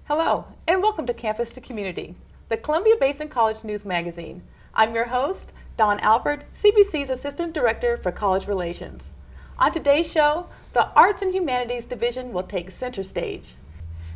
Hello, and welcome to Campus to Community, the Columbia Basin College News Magazine. I'm your host, Dawn Alford, CBC's Assistant Director for College Relations. On today's show, the Arts and Humanities Division will take center stage.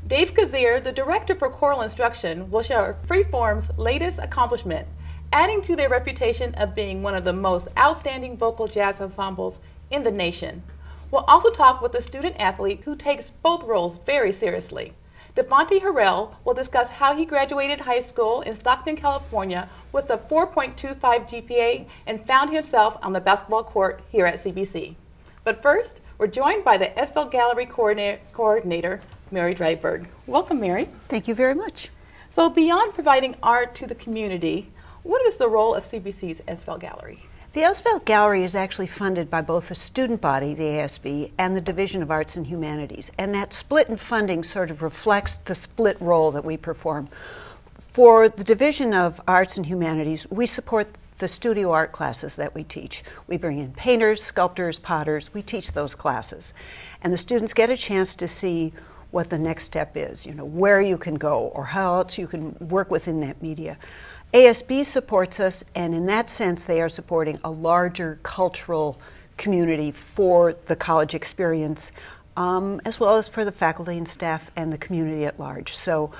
Dave Cazier, the Director for Choral Instruction, will share FreeForm's latest accomplishment, adding to their reputation of being one of the most outstanding vocal jazz ensembles in the nation. We'll also talk with a student athlete who takes both roles very seriously. DeVontae Harrell will discuss how he graduated high school in Stockton, California with a 4.25 GPA and found himself on the basketball court here at CBC. But first, we're joined by the Esvelt Gallery Coordinator, Mary Dryburgh. Welcome, Mary. Thank you very much. So beyond providing art to the community, what is the role of CBC's Esvelt Gallery? The Esvelt Gallery is actually funded by both the student body, the ASB, and the Division of Arts and Humanities. And that split in funding sort of reflects the split role that we perform. For the Division of Arts and Humanities, we support the studio art classes that we teach. We bring in painters, sculptors, potters. We teach those classes. And the students get a chance to see what the next step is, where you can go or how else you can work within that media. ASB supports us, and in that sense, they are supporting a larger cultural community for the college experience, as well as for the faculty and staff and the community at large. So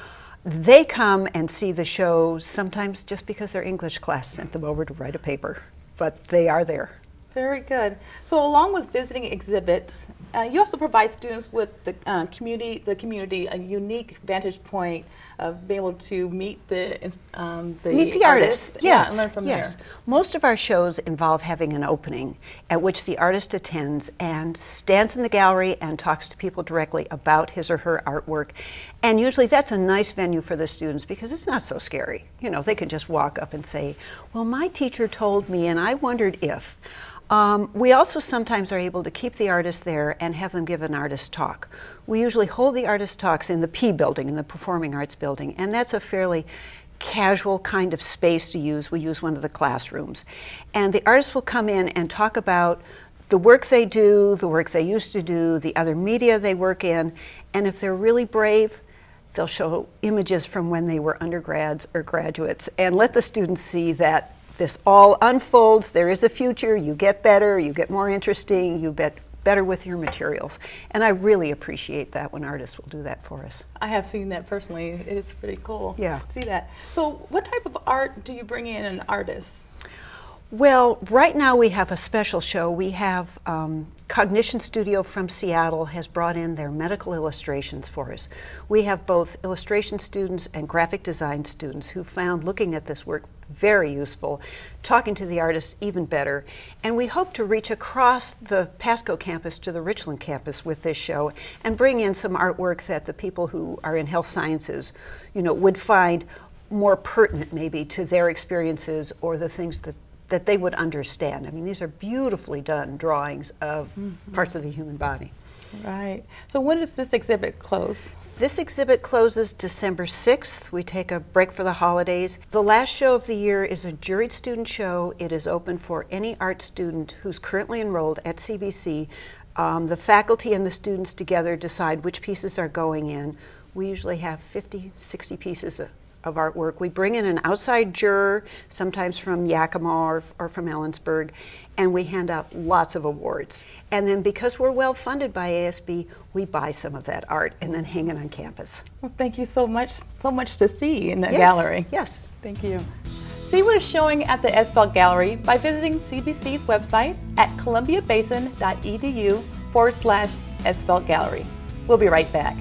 they come and see the shows, sometimes just because their English class sent them over to write a paper, but they are there. Very good. So along with visiting exhibits, you also provide students with the community a unique vantage point of being able to meet the artist. Yes, and learn from there. Most of our shows involve having an opening at which the artist attends and stands in the gallery and talks to people directly about his or her artwork. And usually that's a nice venue for the students because it's not so scary. They can just walk up and say, well, my teacher told me and I wondered if. We also sometimes are able to keep the artist there and have them give an artist talk. We usually hold the artist talks in the P building, in the Performing Arts building, and that's a fairly casual kind of space to use. We use one of the classrooms. And the artists will come in and talk about the work they do, the work they used to do, the other media they work in, and if they're really brave, they'll show images from when they were undergrads or graduates and let the students see that this all unfolds, there is a future, you get better, you get more interesting, you get better with your materials. And I really appreciate that when artists will do that for us. I have seen that personally. It is pretty cool to see that. So what type of art do you bring in an artist? Well, right now we have a special show. We have Cognition Studio from Seattle has brought in their medical illustrations for us. We have both illustration students and graphic design students who found looking at this work very useful, talking to the artists even better. And we hope to reach across the Pasco campus to the Richland campus with this show and bring in some artwork that the people who are in health sciences, would find more pertinent maybe to their experiences or the things that they would understand. I mean, these are beautifully done drawings of parts of the human body. Right. So when does this exhibit close? This exhibit closes December 6th. We take a break for the holidays. The last show of the year is a juried student show. It is open for any art student who's currently enrolled at CBC. The faculty and the students together decide which pieces are going in. We usually have 50, 60 pieces of artwork. We bring in an outside juror, sometimes from Yakima or from Ellensburg, and we hand out lots of awards. And then because we're well funded by ASB, we buy some of that art and then hang it on campus. Well, thank you so much to see in the gallery. Yes. Thank you. See what is showing at the Esvelt Gallery by visiting CBC's website at columbiabasin.edu/Esvelt Gallery. We'll be right back.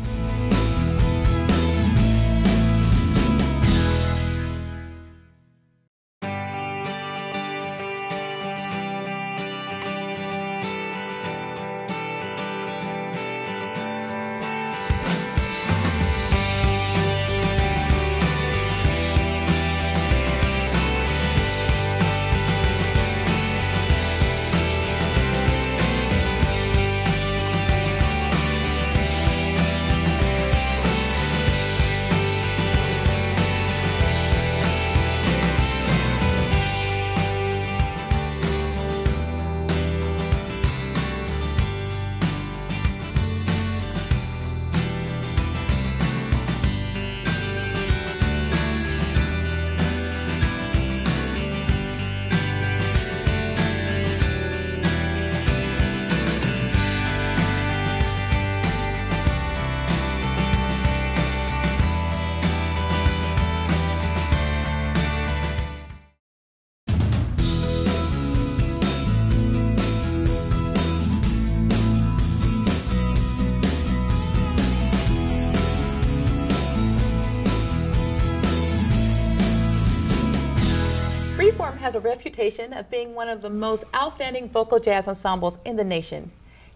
has a reputation of being one of the most outstanding vocal jazz ensembles in the nation.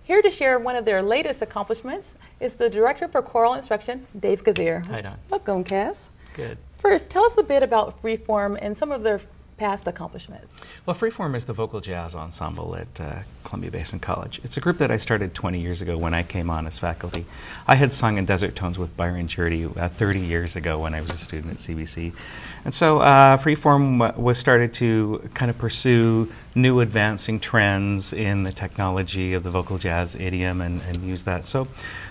Here to share one of their latest accomplishments is the Director for Choral Instruction, Dave Cazier. Hi, Dawn. Welcome, Kaz. Good. First, tell us a bit about FreeForm and some of their past accomplishments. Well, FreeForm is the vocal jazz ensemble at Columbia Basin College. It's a group that I started 20 years ago when I came on as faculty. I had sung in Desert Tones with Byron Jurdy 30 years ago when I was a student at CBC. And so FreeForm was started to kind of pursue new advancing trends in the technology of the vocal jazz idiom and use that. So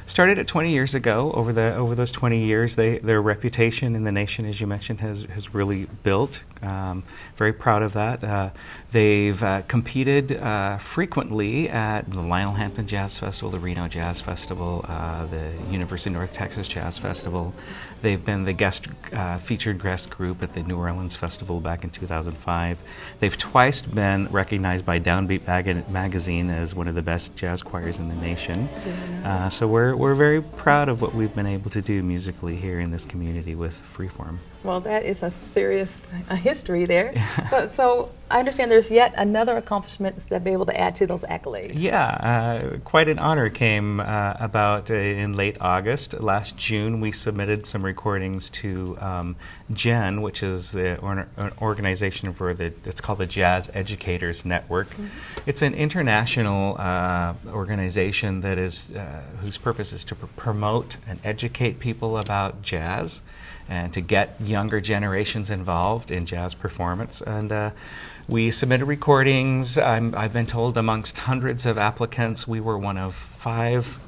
started it 20 years ago. Over those 20 years, their reputation in the nation, as you mentioned, has really built. Very proud of that. They've competed frequently at the Lionel Hampton Jazz Festival, the Reno Jazz Festival, the University of North Texas Jazz Festival. They've been the featured guest group at the New Orleans Festival back in 2005. They've twice been recognized by Downbeat magazine as one of the best jazz choirs in the nation. Nice. So we're very proud of what we've been able to do musically here in this community with FreeForm. Well, that is a serious history there. But so I understand there's yet another accomplishment that be able to add to those accolades. Yeah, quite an honor came about in late August. Last June, we submitted some recordings to JEN, which is an organization for it's called the Jazz Educators Network. Mm-hmm. It's an international organization that is whose purpose is to promote and educate people about jazz and to get younger generations involved in jazz performance. And we submitted recordings. I've been told amongst hundreds of applicants, we were one of 5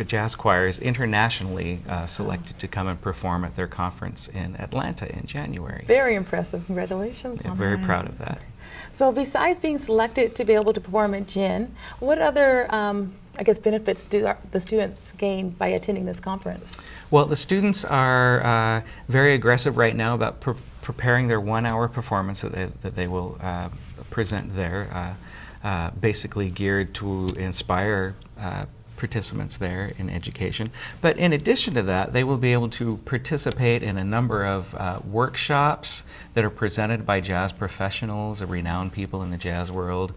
jazz choirs internationally selected to come and perform at their conference in Atlanta in January. Very impressive. Congratulations. Yeah, very proud of that. So besides being selected to be able to perform at JEN, what other benefits do the students gain by attending this conference? Well, the students are very aggressive right now about preparing their 1-hour performance that they will present there, basically geared to inspire participants there in education. But in addition to that, they will be able to participate in a number of workshops that are presented by jazz professionals, renowned people in the jazz world,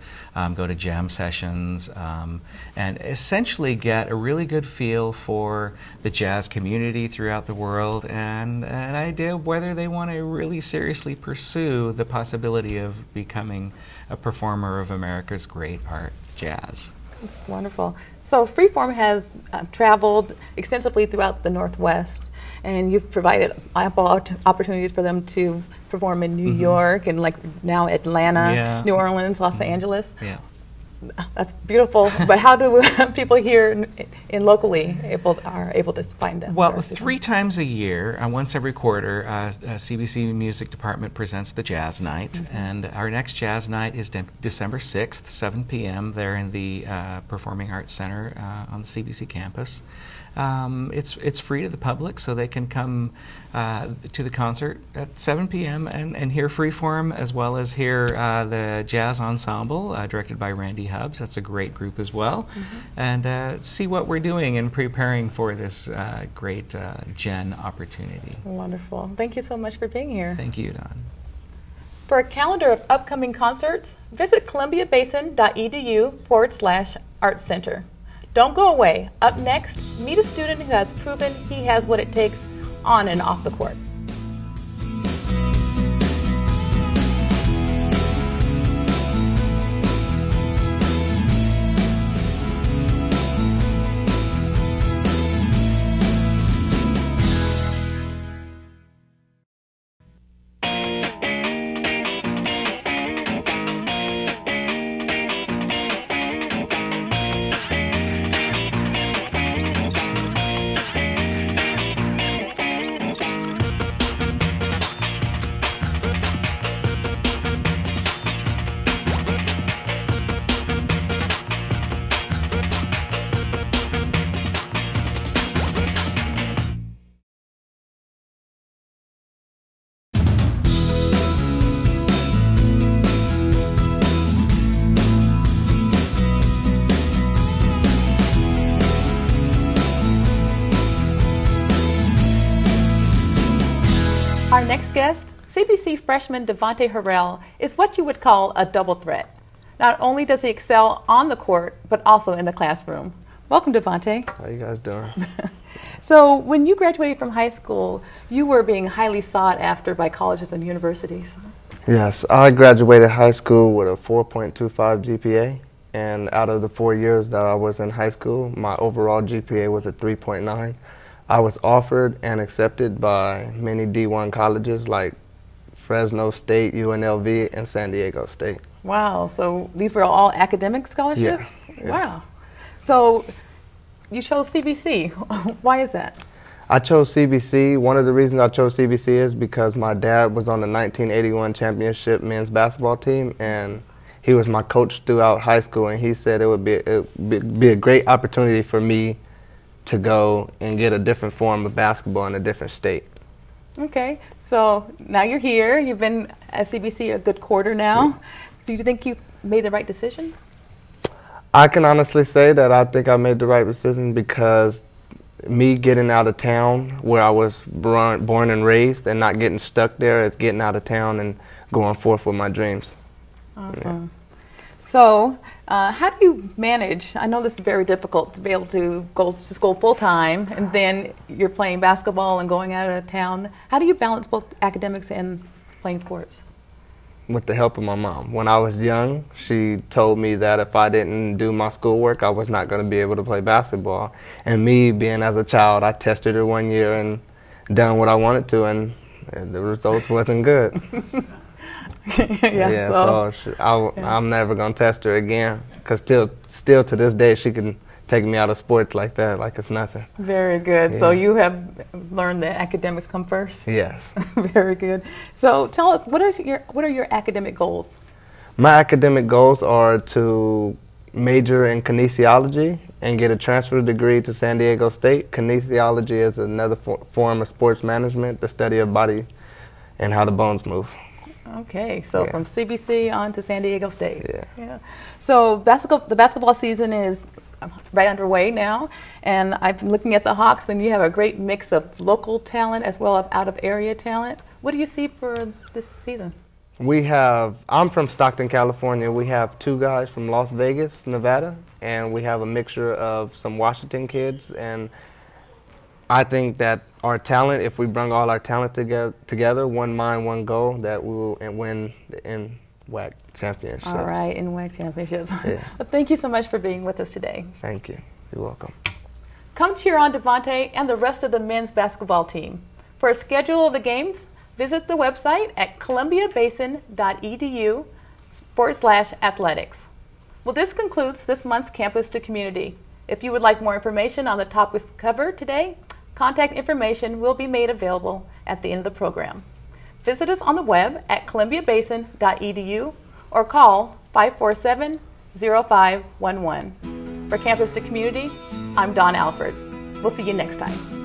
go to jam sessions, and essentially get a really good feel for the jazz community throughout the world and an idea of whether they want to really seriously pursue the possibility of becoming a performer of America's great art, jazz. That's wonderful. So FreeForm has traveled extensively throughout the Northwest, and you've provided ample opportunities for them to perform in New York and like now Atlanta, New Orleans, Los Angeles. Yeah. That's beautiful. But how do people here in locally are able to find them? Well, 3 times a year, once every quarter, CBC Music Department presents the Jazz Night, and our next Jazz Night is December 6th, 7 p.m. there in the Performing Arts Center on the CBC campus. It's free to the public, so they can come to the concert at 7 p.m. and hear FreeForm, as well as hear the Jazz Ensemble, directed by Randy Hubbs. That's a great group as well. And see what we're doing in preparing for this great JEN opportunity. Wonderful. Thank you so much for being here. Thank you, Dawn. For a calendar of upcoming concerts, visit columbiabasin.edu/arts center. Don't go away. Up next, meet a student who has proven he has what it takes on and off the court. Our next guest, CBC freshman DeVontae Harrell, is what you would call a double threat. Not only does he excel on the court, but also in the classroom. Welcome, DeVontae. How you guys doing? So when you graduated from high school, you were being highly sought after by colleges and universities. Yes, I graduated high school with a 4.25 GPA, and out of the 4 years that I was in high school, my overall GPA was a 3.9. I was offered and accepted by many D1 colleges like Fresno State, UNLV, and San Diego State. Wow, so these were all academic scholarships? Yes. Wow. So you chose CBC. Why is that? I chose CBC. One of the reasons I chose CBC is because my dad was on the 1981 championship men's basketball team, and he was my coach throughout high school, and he said it would be a great opportunity for me to go and get a different form of basketball in a different state. Okay, so now you're here. You've been at CBC a good quarter now. Yeah. So you think you've made the right decision? I can honestly say that I think I made the right decision because me getting out of town where I was born and raised and not getting stuck there, it's getting out of town and going forth with my dreams. Awesome. Yeah. So how do you manage? I know this is very difficult to be able to go to school full time and then you're playing basketball and going out of town. How do you balance both academics and playing sports? With the help of my mom. When I was young, she told me that if I didn't do my schoolwork, I was not going to be able to play basketball. And me, being as a child, I tested her 1 year and done what I wanted to, and the results wasn't good. I'm never going to test her again, because still to this day, she can take me out of sports like that, like it's nothing. Very good. Yeah. So you have learned that academics come first? Yes. Very good. So tell us, what are your academic goals? My academic goals are to major in kinesiology and get a transfer degree to San Diego State. Kinesiology is another form of sports management, the study of body and how the bones move. Okay, so from CBC on to San Diego State. Yeah. So the basketball season is right underway now, and I've been looking at the Hawks, and you have a great mix of local talent as well as out-of-area talent. What do you see for this season? I'm from Stockton, California. We have 2 guys from Las Vegas, Nevada, and we have a mixture of some Washington kids, and I think that our talent, if we bring all our talent together, one mind, one goal, that we will win the NWAC championships. All right, NWAC championships. Yeah. Well, thank you so much for being with us today. Thank you. You're welcome. Come cheer on DeVontae and the rest of the men's basketball team. For a schedule of the games, visit the website at columbiabasin.edu/athletics. Well, this concludes this month's Campus to Community. If you would like more information on the topics covered today, contact information will be made available at the end of the program. Visit us on the web at columbiabasin.edu or call 547-0511. For Campus to Community, I'm Dawn Alford. We'll see you next time.